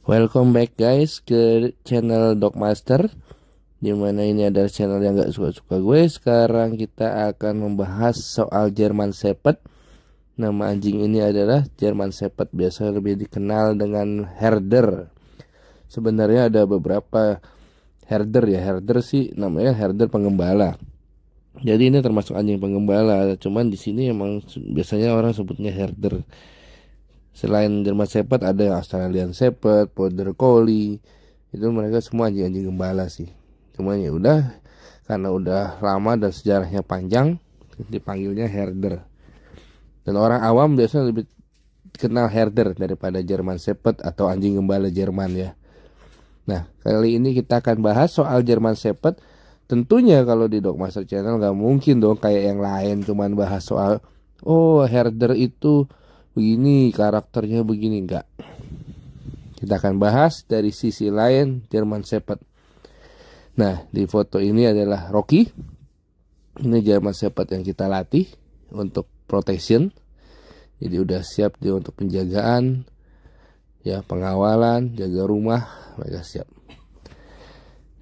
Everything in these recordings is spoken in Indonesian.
Welcome back guys ke channel Dogmaster, dimana ini adalah channel yang gak suka-suka gue. Sekarang kita akan membahas soal German Shepherd. Nama anjing ini adalah German Shepherd, biasa lebih dikenal dengan Herder. Sebenarnya ada beberapa Herder ya. Herder sih namanya Herder pengembala. Jadi ini termasuk anjing pengembala, cuman di sini emang biasanya orang sebutnya Herder. Selain German Shepherd ada yang Australian Shepherd, Border Collie. Itu mereka semua anjing-anjing gembala sih. Cuma ya udah, karena udah lama dan sejarahnya panjang, dipanggilnya Herder. Dan orang awam biasanya lebih kenal Herder daripada German Shepherd atau anjing gembala Jerman ya. Nah, kali ini kita akan bahas soal German Shepherd. Tentunya kalau di Dogmaster Channel gak mungkin dong kayak yang lain cuman bahas soal Herder itu begini, karakternya begini, enggak. Kita akan bahas dari sisi lain German Shepherd. Nah, di foto ini adalah Rocky. Ini German Shepherd yang kita latih untuk protection. Jadi udah siap dia untuk penjagaan, ya, pengawalan, jaga rumah, mereka siap.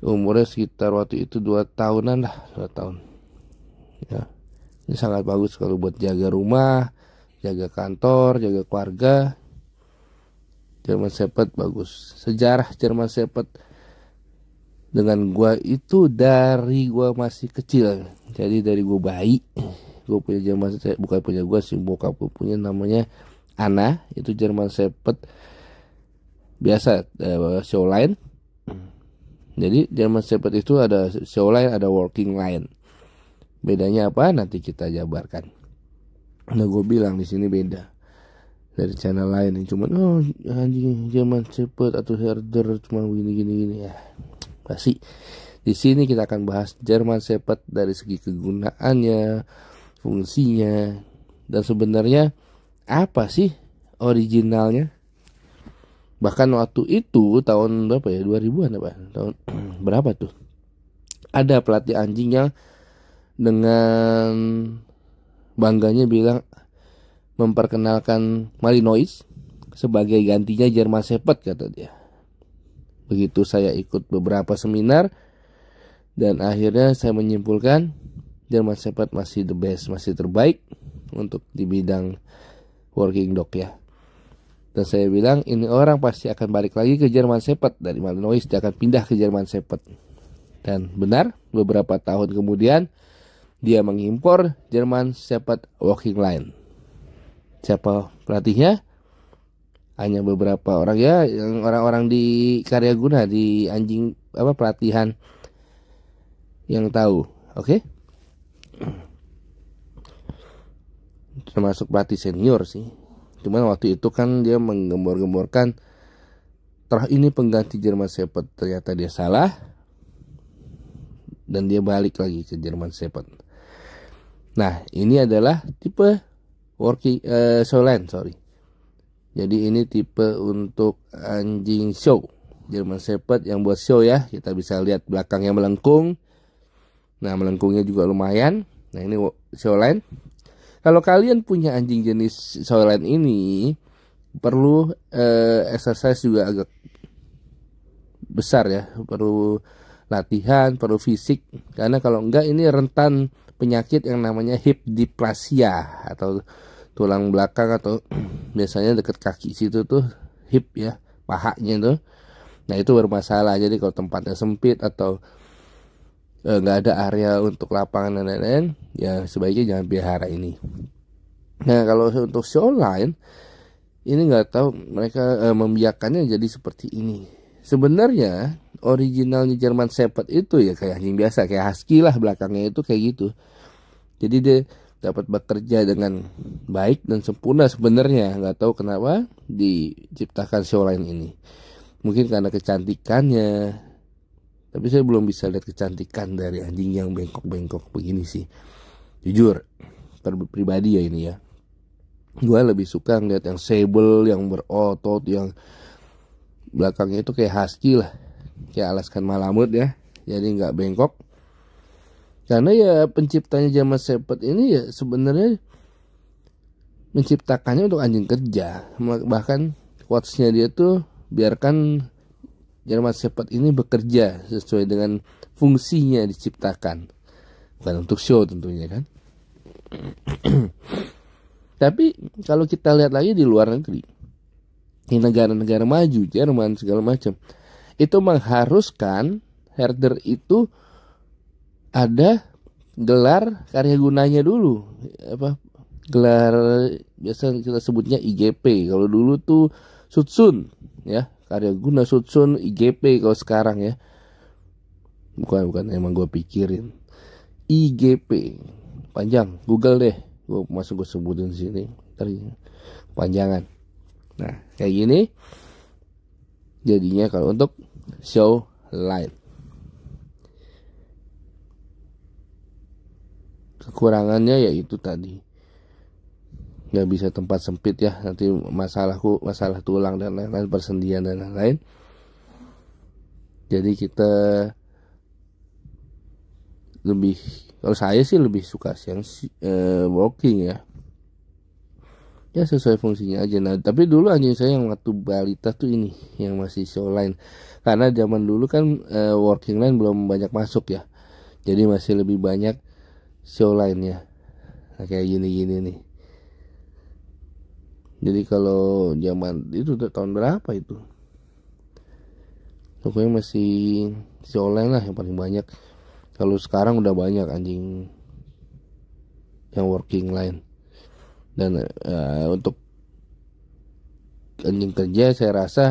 Umurnya sekitar waktu itu 2 tahunan lah, 2 tahun. Ya. Ini sangat bagus kalau buat jaga rumah, jaga kantor, jaga keluarga. German Shepherd bagus. Sejarah German Shepherd dengan gua itu dari gua masih kecil. Jadi dari gua bayi, gua punya German Shepherd, bukan punya gua sih, bokap gua punya, namanya Anna. Itu German Shepherd biasa, show line. Jadi German Shepherd itu ada show line, ada working line. Bedanya apa? Nanti kita jabarkan. Nah, gue bilang di sini beda dari channel lain yang cuman anjing German Shepherd atau Herder cuma gini ya. Pasti di sini kita akan bahas German Shepherd dari segi kegunaannya, fungsinya, dan sebenarnya apa sih originalnya. Bahkan waktu itu tahun berapa ya, 2000-an apa? Tahun berapa tuh? Ada pelatih anjing yang dengan bangganya bilang memperkenalkan Malinois sebagai gantinya German Shepherd, kata dia. Begitu saya ikut beberapa seminar dan akhirnya saya menyimpulkan German Shepherd masih the best, masih terbaik untuk di bidang working dog ya. Dan saya bilang ini orang pasti akan balik lagi ke German Shepherd, dari Malinois dia akan pindah ke German Shepherd. Dan benar, beberapa tahun kemudian dia mengimpor German Shepherd Walking Line. Siapa pelatihnya? Hanya beberapa orang ya, yang orang-orang di Karyaguna, di anjing pelatihan yang tahu. Oke? Termasuk pelatih senior sih. Cuman waktu itu kan dia menggembor-gemborkan ini pengganti German Shepherd. Ternyata dia salah dan dia balik lagi ke German Shepherd. Nah, ini adalah tipe working show line, sorry. Jadi ini tipe untuk anjing show, German Shepherd yang buat show ya. Kita bisa lihat belakangnya melengkung. Nah, melengkungnya juga lumayan. Nah, ini show line. Kalau kalian punya anjing jenis show line ini, perlu exercise juga agak besar ya. Perlu latihan, perlu fisik. Karena kalau enggak ini rentan penyakit yang namanya hip dysplasia atau tulang belakang, atau biasanya dekat kaki situ tuh hip ya, pahanya tuh. Nah, itu bermasalah. Jadi kalau tempatnya sempit atau nggak ada area untuk lapangan dan lain-lain, ya sebaiknya jangan pelihara ini. Nah, kalau untuk show line ini nggak tahu mereka membiarkannya jadi seperti ini. Sebenarnya originalnya German Shepherd itu ya kayak anjing biasa, kayak husky lah, belakangnya itu kayak gitu. Jadi dia dapat bekerja dengan baik dan sempurna sebenarnya. Nggak tahu kenapa diciptakan show line ini. Mungkin karena kecantikannya. Tapi saya belum bisa lihat kecantikan dari anjing yang bengkok-bengkok begini sih. Jujur, pribadi ya ini ya. Gue lebih suka ngeliat yang sable, yang berotot, yang belakangnya itu kayak husky lah. Kayak Alaskan Malamute ya. Jadi nggak bengkok. Karena ya penciptanya German Shepherd ini ya sebenarnya menciptakannya untuk anjing kerja. Bahkan quotes-nya dia tuh biarkan German Shepherd ini bekerja sesuai dengan fungsinya diciptakan, bukan untuk show tentunya kan. Tapi kalau kita lihat lagi di luar negeri, di negara-negara maju, Jerman segala macam, itu mengharuskan herder itu ada gelar karya gunanya dulu, gelar biasa kita sebutnya IGP. Kalau dulu tuh Sutsun ya, karya guna Sutsun IGP. Kalau sekarang ya bukan emang gue pikirin IGP panjang, Google deh, gue sebutin sini tadi panjangan. Nah kayak gini jadinya kalau untuk show line. Kekurangannya yaitu tadi nggak bisa tempat sempit ya, nanti masalah tulang dan lain-lain, persendian dan lain-lain. Jadi kita lebih, kalau saya sih lebih suka yang walking ya sesuai fungsinya aja. Nah tapi dulu anjing saya yang waktu balita tuh ini yang masih show line, karena zaman dulu kan walking line belum banyak masuk ya, jadi masih lebih banyak show line ya. Nah, kayak gini nih. Jadi kalau zaman itu tahun berapa itu, pokoknya masih show line lah yang paling banyak. Kalau sekarang udah banyak anjing yang working line. Dan untuk anjing kerja saya rasa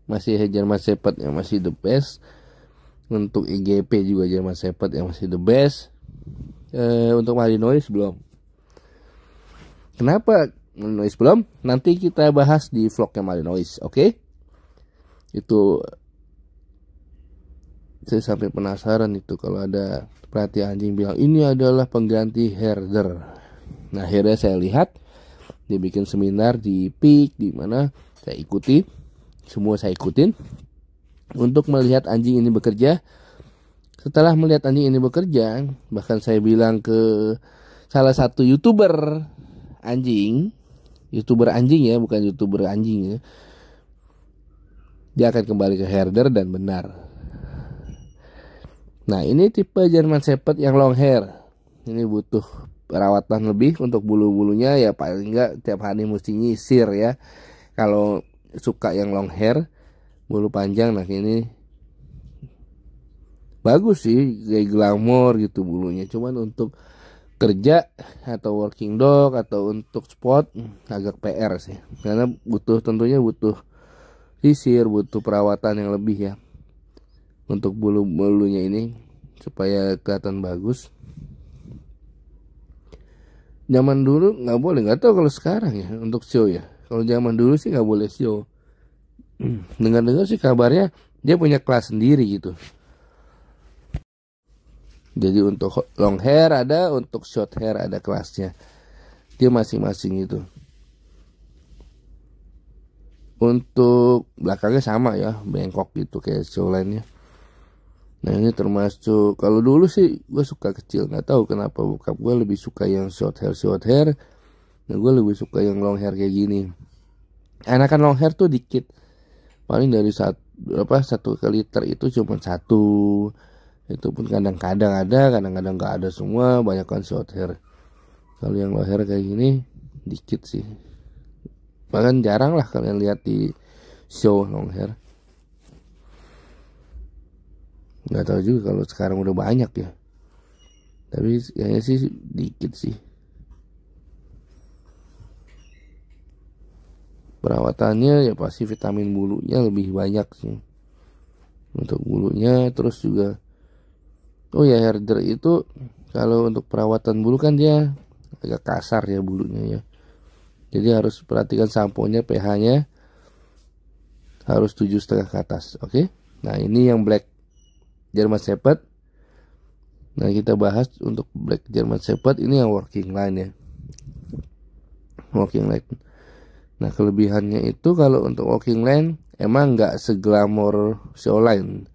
masih German Shepherd yang masih the best. Untuk IGP juga German Shepherd yang masih the best. Untuk Malinois belum. Kenapa Malinois belum? Nanti kita bahas di vlognya Malinois, oke? Itu saya sampai penasaran itu kalau ada pelatih anjing bilang ini adalah pengganti herder. Nah akhirnya saya lihat dia bikin seminar di PIK, di mana saya ikuti, semua saya ikutin untuk melihat anjing ini bekerja. Setelah melihat anjing ini bekerja, bahkan saya bilang ke salah satu YouTuber anjing ya, bukan YouTuber anjing ya, dia akan kembali ke herder dan benar. Nah ini tipe German Shepherd yang long hair, ini butuh perawatan lebih untuk bulu-bulunya ya, paling enggak tiap hari mesti nyisir ya. Kalau suka yang long hair, bulu panjang, nah ini bagus sih, kayak glamor gitu bulunya. Cuman untuk kerja atau working dog atau untuk sport agak PR sih, karena tentunya butuh sisir, butuh perawatan yang lebih ya untuk bulu-bulunya ini supaya kelihatan bagus. Zaman dulu nggak boleh, nggak tahu kalau sekarang ya untuk show ya. Kalau zaman dulu sih nggak boleh show. Dengar-dengar sih kabarnya dia punya kelas sendiri gitu. Jadi untuk long hair ada, untuk short hair ada kelasnya. Dia masing-masing itu. Untuk belakangnya sama ya, bengkok gitu kayak show line-nya. Nah ini termasuk, kalau dulu sih gue suka kecil, nggak tahu kenapa bokap gue lebih suka yang short hair. Nah gue lebih suka yang long hair kayak gini. Anakan long hair tuh dikit, paling dari satu ke liter itu cuma satu. Itu pun kadang-kadang ada, kadang-kadang nggak ada semua, banyak kan short hair. Kalau yang long hair kayak gini dikit sih, bahkan jarang lah kalian lihat di show long hair. Nggak tahu juga kalau sekarang udah banyak ya, tapi kayaknya sih dikit sih. Perawatannya ya pasti vitamin bulunya lebih banyak sih untuk bulunya. Terus juga oh ya, herder itu kalau untuk perawatan bulu kan dia agak kasar ya bulunya ya, jadi harus perhatikan sampo-nya, pH-nya harus 7,5 ke atas. Oke. Nah ini yang black German Shepherd. Nah kita bahas untuk black German Shepherd ini yang working line ya, working line. Nah kelebihannya itu kalau untuk working line emang nggak seglamor show line,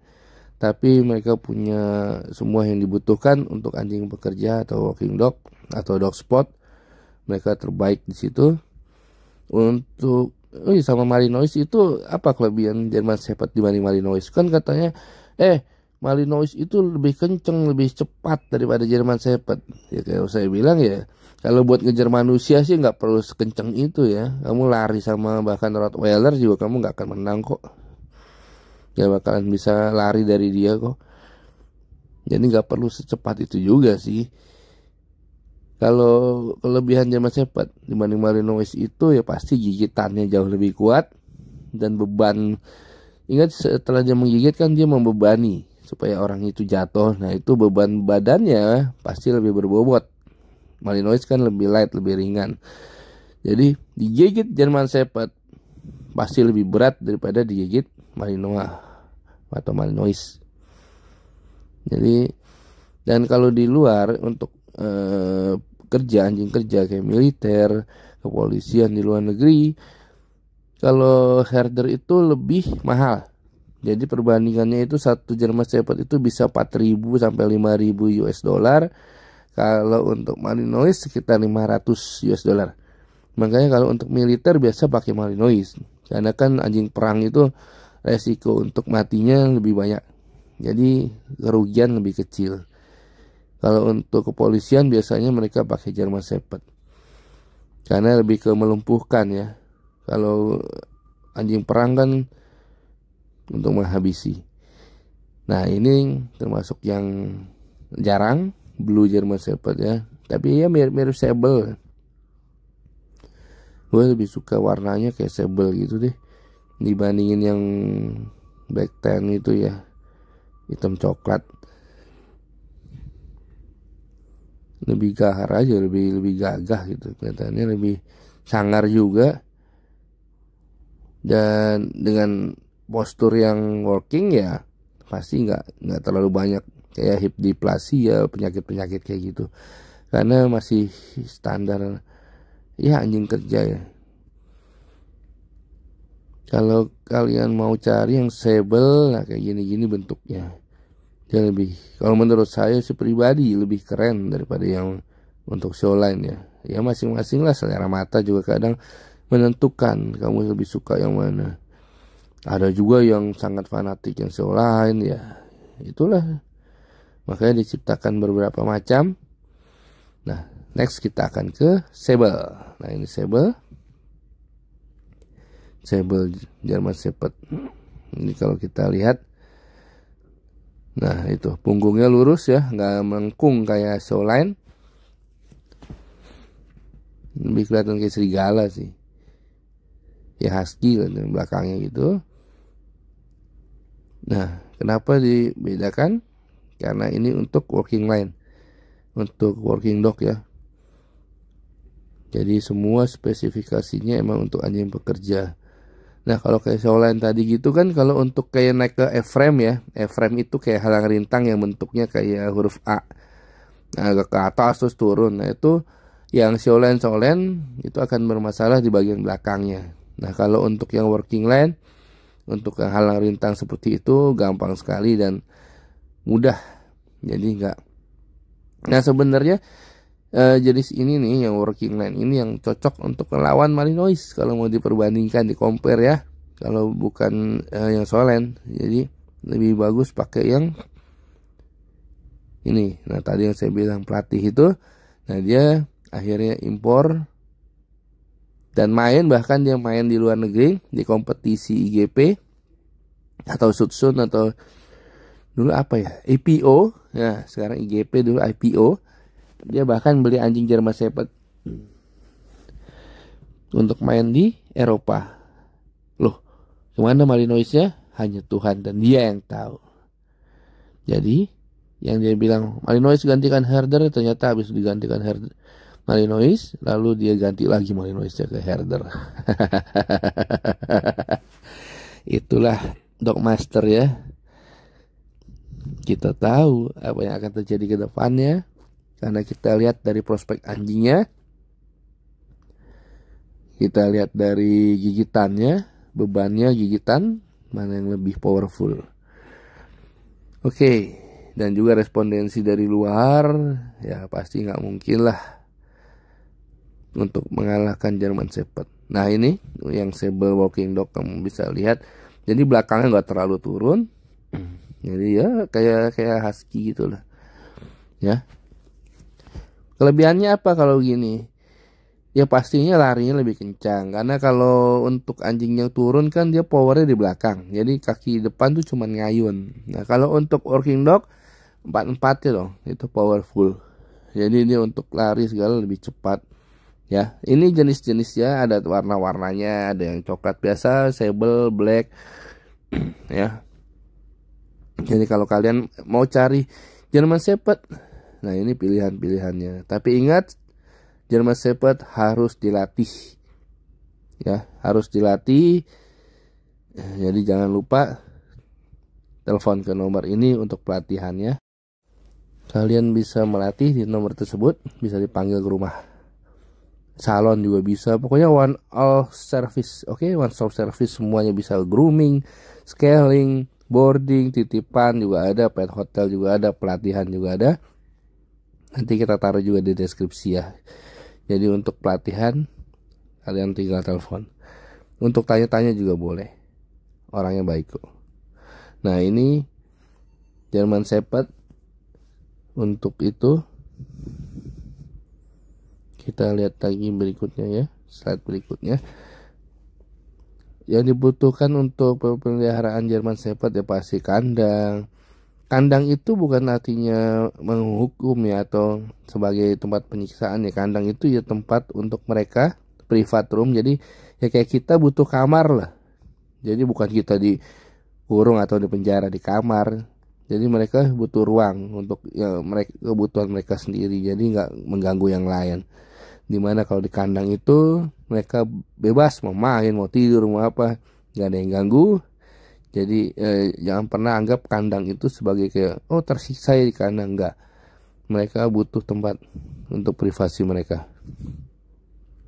tapi mereka punya semua yang dibutuhkan untuk anjing bekerja atau working dog atau dog sport. Mereka terbaik di situ. Untuk Oh iya, sama Malinois itu apa kelebihan German Shepherd dibanding Malinois? Kan katanya Malinois itu lebih kenceng, lebih cepat daripada German Shepherd. Ya kayak saya bilang ya, kalau buat ngejar manusia sih nggak perlu sekenceng itu ya. Kamu lari sama bahkan Rottweiler juga kamu nggak akan menang kok. Gak bakalan bisa lari dari dia kok. Jadi nggak perlu secepat itu juga sih. Kalau kelebihan German Shepherd dibanding Malinois itu ya pasti gigitannya jauh lebih kuat dan beban. Ingat setelah dia menggigit kan dia membebani supaya orang itu jatuh. Nah itu beban badannya pasti lebih berbobot. Malinois kan lebih light, lebih ringan. Jadi digigit German Shepherd pasti lebih berat daripada digigit Malinois atau Malinois. Jadi dan kalau di luar untuk kerja, anjing kerja kayak militer, kepolisian di luar negeri, kalau herder itu lebih mahal. Jadi perbandingannya itu satu German Shepherd itu bisa 4.000 sampai 5.000 US dollar. Kalau untuk Malinois sekitar 500 US dollar. Makanya kalau untuk militer biasa pakai Malinois. Karena kan anjing perang itu resiko untuk matinya lebih banyak. Jadi kerugian lebih kecil. Kalau untuk kepolisian biasanya mereka pakai German Shepherd. Karena lebih ke melumpuhkan ya. Kalau anjing perang kan untuk menghabisi. Nah ini termasuk yang jarang, Blue German Shepherd ya. Tapi ya mirip sable. Gue lebih suka warnanya kayak sable gitu deh. Dibandingin yang Black Tan itu ya. Hitam coklat. Lebih gahar aja, lebih gagah gitu, kelihatannya lebih sangar juga, dan dengan postur yang working ya pasti nggak terlalu banyak kayak hip dysplasia, penyakit kayak gitu, karena masih standar ya anjing kerja ya. Kalau kalian mau cari yang sable, nah kayak gini bentuknya. Dia lebih, kalau menurut saya sih pribadi lebih keren daripada yang untuk showline ya. Ya masing-masing lah, selera mata juga kadang menentukan kamu lebih suka yang mana. Ada juga yang sangat fanatik yang showline ya. Itulah. Makanya diciptakan beberapa macam. Nah, next kita akan ke sable. Nah, ini sable. Sable German Shepherd. Ini kalau kita lihat, nah itu punggungnya lurus ya, nggak melengkung kayak showline. Lebih kelihatan kayak serigala sih. Ya husky kan belakangnya gitu. Nah kenapa dibedakan? Karena ini untuk working line, untuk working dog ya. Jadi semua spesifikasinya emang untuk anjing pekerja. Nah kalau kayak showline tadi gitu kan, kalau untuk kayak naik ke F-frame ya, F-frame itu kayak halang rintang yang bentuknya kayak huruf A, nah, agak ke atas terus turun. Nah itu yang showline itu akan bermasalah di bagian belakangnya. Nah kalau untuk yang working line, untuk yang halang rintang seperti itu gampang sekali dan mudah. Jadi enggak. Nah sebenarnya jenis ini nih yang working line ini yang cocok untuk melawan Malinois kalau mau diperbandingkan, di compare ya. Kalau bukan yang showline, jadi lebih bagus pakai yang ini. Nah tadi yang saya bilang pelatih itu, nah dia akhirnya impor dan bahkan dia main di luar negeri di kompetisi IGP atau Sutsun atau dulu apa ya, IPO ya, sekarang IGP, dulu IPO. Dia bahkan beli anjing German Shepherd untuk main di Eropa. Loh, kemana Malinoisnya? Hanya Tuhan dan dia yang tahu. Jadi, yang dia bilang Malinois gantikan herder, ternyata habis digantikan herder Malinois, lalu dia ganti lagi Malinoisnya ke herder. Itulah Dogmaster ya. Kita tahu apa yang akan terjadi ke depannya. Karena kita lihat dari prospek anjingnya, kita lihat dari gigitannya, bebannya gigitan, mana yang lebih powerful. Oke, dan juga respondensi dari luar, ya pasti nggak mungkin lah untuk mengalahkan German Shepherd. Nah ini yang Sable Walking Dog, kamu bisa lihat. Jadi belakangnya nggak terlalu turun. Jadi ya kayak husky gitu lah. Ya. Kelebihannya apa kalau gini? Ya pastinya larinya lebih kencang. Karena kalau untuk anjing yang turun kan dia powernya di belakang. Jadi kaki depan tuh cuman ngayun. Nah kalau untuk working dog 4-4 ya dong. Itu powerful. Jadi dia untuk lari segala lebih cepat. Ya, ini jenis-jenisnya ada warna-warnanya, ada yang coklat biasa, sable, black, ya. Jadi kalau kalian mau cari German Shepherd, nah ini pilihan-pilihannya. Tapi ingat, German Shepherd harus dilatih, ya, harus dilatih. Jadi jangan lupa telepon ke nomor ini untuk pelatihannya. Kalian bisa melatih di nomor tersebut, bisa dipanggil ke rumah. Salon juga bisa, pokoknya one all service, oke, one stop service, semuanya bisa, grooming, scaling, boarding, titipan juga ada, pet hotel juga ada, pelatihan juga ada. Nanti kita taruh juga di deskripsi ya. Jadi untuk pelatihan kalian tinggal telepon. Untuk tanya-tanya juga boleh, orangnya baik kok. Nah ini German Shepherd. Untuk itu kita lihat lagi berikutnya ya, slide berikutnya. Yang dibutuhkan untuk pemeliharaan German Shepherd ya pasti kandang. Kandang itu bukan artinya menghukum ya atau sebagai tempat penyiksaan ya. Kandang itu ya tempat untuk mereka private room. Jadi ya kayak kita butuh kamar lah. Jadi bukan kita dikurung atau dipenjara di kamar. Jadi mereka butuh ruang untuk ya mereka, kebutuhan mereka sendiri. Jadi nggak mengganggu yang lain. Dimana kalau di kandang itu mereka bebas mau main, mau tidur, mau apa, nggak ada yang ganggu. Jadi jangan pernah anggap kandang itu sebagai kayak oh tersiksa ya di kandang, enggak. Mereka butuh tempat untuk privasi mereka.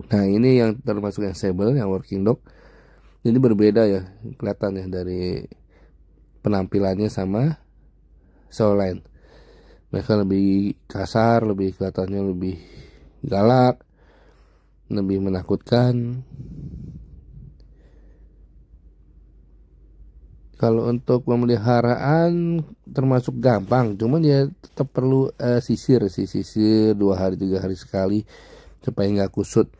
Nah ini yang termasuk yang sable, yang working dog. Jadi berbeda ya kelihatannya dari penampilannya sama show lain. Mereka lebih kasar, lebih kelihatannya lebih galak, lebih menakutkan. Kalau untuk pemeliharaan termasuk gampang, cuman ya tetap perlu sisir 2 hari 3 hari sekali supaya nggak kusut.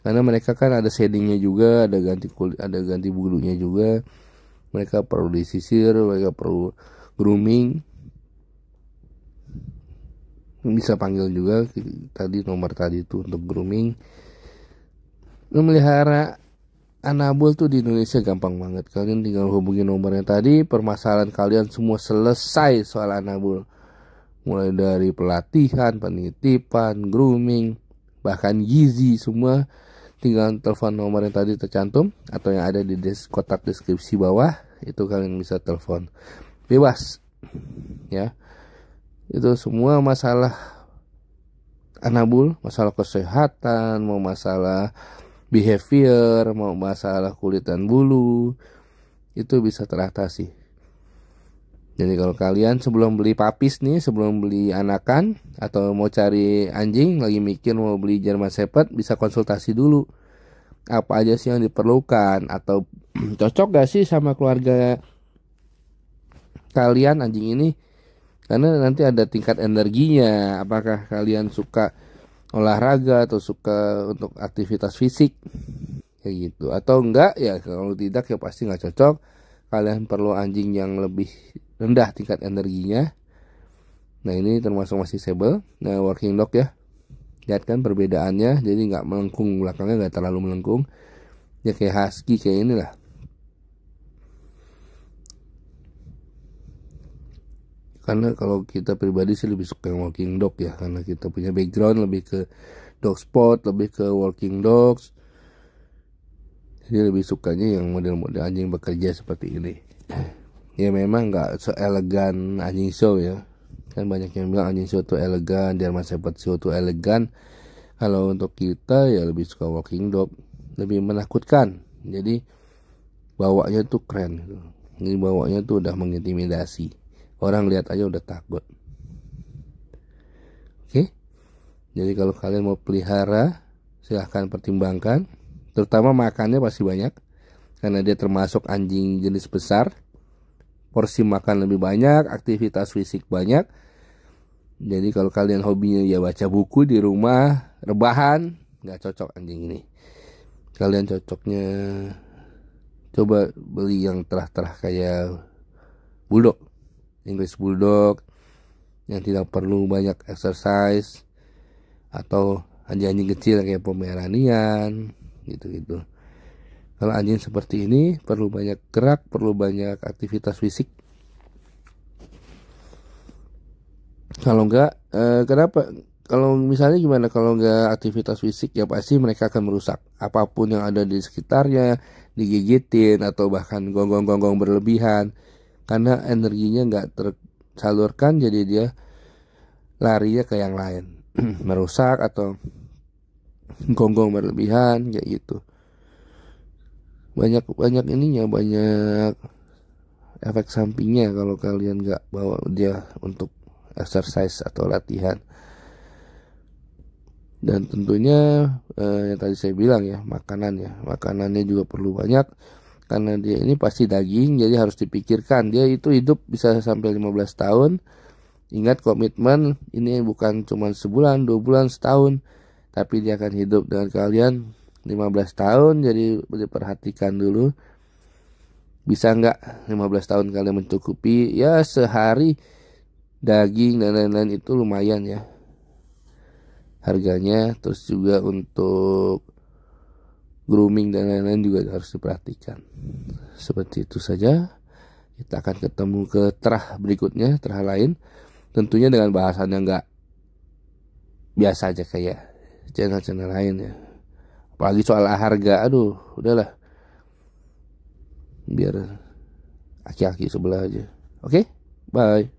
Karena mereka kan ada shadingnya juga, ada ganti kulit, ada ganti bulunya juga. Mereka perlu disisir, mereka perlu grooming. Bisa panggil juga tadi nomor tadi itu untuk grooming. Memelihara anabul tuh di Indonesia gampang banget. Kalian tinggal hubungi nomornya tadi, permasalahan kalian semua selesai soal anabul. Mulai dari pelatihan, penitipan, grooming, bahkan gizi semua. Tinggal telepon nomor yang tadi tercantum atau yang ada di kotak deskripsi bawah. Itu kalian bisa telepon bebas ya. Itu semua masalah anabul, masalah kesehatan, mau masalah behavior, mau masalah kulit dan bulu, itu bisa teratasi. Jadi kalau kalian sebelum beli papis nih, sebelum beli anakan atau mau cari anjing, lagi mikir mau beli German Shepherd, bisa konsultasi dulu apa aja sih yang diperlukan, atau cocok gak sih sama keluarga kalian anjing ini. Karena nanti ada tingkat energinya, apakah kalian suka olahraga atau suka untuk aktivitas fisik kayak gitu, atau enggak ya. Kalau tidak ya pasti nggak cocok. Kalian perlu anjing yang lebih rendah tingkat energinya. Nah ini termasuk masih sable. Nah working dog ya, lihat kan perbedaannya. Jadi nggak melengkung, belakangnya nggak terlalu melengkung ya, kayak husky kayak inilah. Karena kalau kita pribadi sih lebih suka yang working dog ya, karena kita punya background lebih ke dog sport, lebih ke working dogs. Jadi lebih sukanya yang model-model anjing bekerja seperti ini. Ya memang nggak seelegan anjing show ya. Kan banyak yang bilang anjing show tuh elegan, German Shepherd show tuh elegan. Kalau untuk kita ya lebih suka working dog, lebih menakutkan. Jadi bawanya tuh keren gitu. Ini bawanya tuh udah mengintimidasi. Orang lihat aja udah takut. Oke. Jadi kalau kalian mau pelihara, silahkan pertimbangkan. Terutama makannya pasti banyak, karena dia termasuk anjing jenis besar. Porsi makan lebih banyak, aktivitas fisik banyak. Jadi kalau kalian hobinya ya baca buku di rumah, rebahan, nggak cocok anjing ini. Kalian cocoknya coba beli yang terah-terah kayak bulldog, English bulldog, yang tidak perlu banyak exercise, atau anjing-anjing kecil kayak Pomeranian gitu-gitu. Kalau anjing seperti ini perlu banyak gerak, perlu banyak aktivitas fisik. Kalau enggak, kenapa? Kalau misalnya gimana? Kalau enggak aktivitas fisik ya pasti mereka akan merusak apapun yang ada di sekitarnya, digigitin atau bahkan gonggong-gonggong berlebihan, karena energinya enggak tersalurkan, jadi dia larinya ke yang lain, merusak atau gonggong berlebihan kayak gitu. Banyak ininya, banyak efek sampingnya kalau kalian nggak bawa dia untuk exercise atau latihan. Dan tentunya yang tadi saya bilang ya, makanannya juga perlu banyak, karena dia ini pasti daging, jadi harus dipikirkan dia itu hidup bisa sampai 15 tahun. Ingat, komitmen ini bukan cuma sebulan, 2 bulan, setahun, tapi dia akan hidup dengan kalian 15 tahun. Jadi diperhatikan dulu, bisa nggak 15 tahun kalian mencukupi. Ya sehari daging dan lain-lain itu lumayan ya harganya. Terus juga untuk grooming dan lain-lain juga harus diperhatikan. Seperti itu saja. Kita akan ketemu ke terah berikutnya, terah lain, tentunya dengan bahasan yang nggak biasa aja kayak channel-channel lain ya. Apalagi soal harga, aduh udahlah, biar aki-aki sebelah aja. Oke, bye.